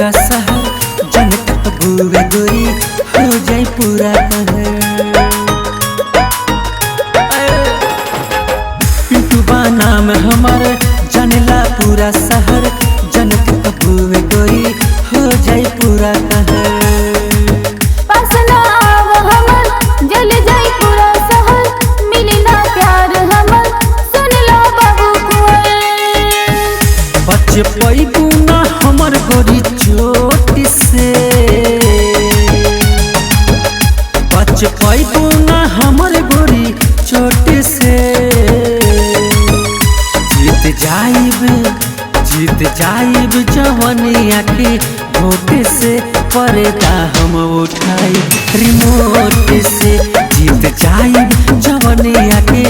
पूरा शहर जनक बुए गोरी हो जाए पूरा कहर। पिंटू बा नाम हमार जानला पूरा शहर जनक बुए गोरी हो जाए पूरा कहर। पैबू ना हमर गोरी चोट से, बच पैबू ना हमर गोरी चोट से। जीत जाइब जवनिया के वोट से, पर्दा हम उठाई रिमोट से। जीत जाइब जवनिया के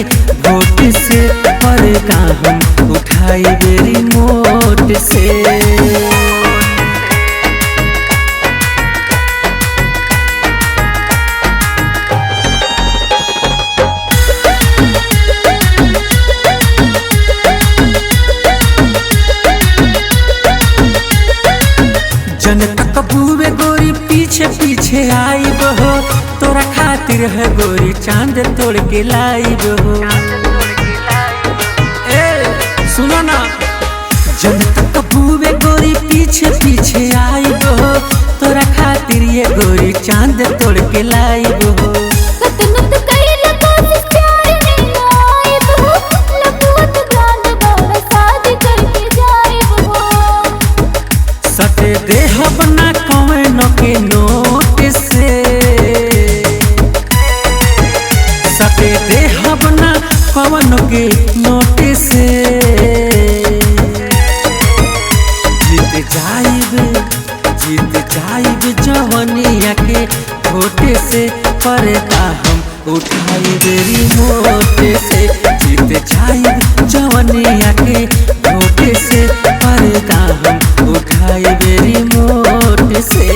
वोट से, पर्दा हम उठाई रिमोट से। जनक बुए गोरी पीछे पीछे आइब हो, तोरा खातिर है गोरी चांद तोड़ के लाइब हो। सुनो ना, जनक बुए गोरी पीछे पीछे आइब हो, तोरा खातिर ये गोरी चांद तोड़ के लाइब हो। सटे देह बना कौनो के नोट से, सटे देह बना कौनो के नोट से। जीत जाइब जवनिया के वोट से, पर्दा हम उठाई रिमोट से। जीत जाइब जवनिया के वोट से, पर्दा हम उठाई रिमोट से।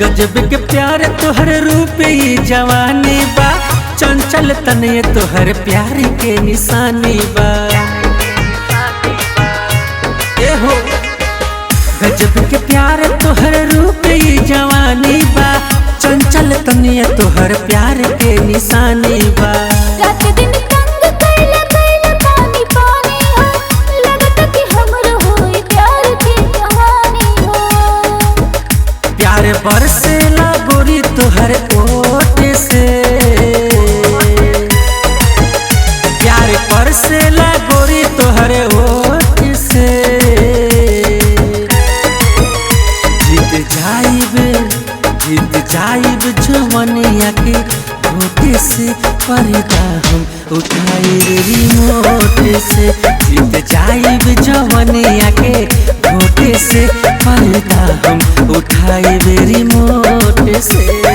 गजब के प्यार तोहर रूप ही जवानी बा, चंचल तने तोहर प्यार के निशानी बा। ए हो गजब के प्यार तोहर रूप ही जवानी बा, चंचल तने तोहर प्यार के निशानी बा। बरसेला गोरी तोहर ओट से, प्यार बरसेला गोरी तोहर ओट से। जीत जाइब जवनिया के वोट से, पर्दा हम उठाई रिमोट से। जीत जाइब जवनिया के वोट से, पर्दा हम उठाई रिमोट से।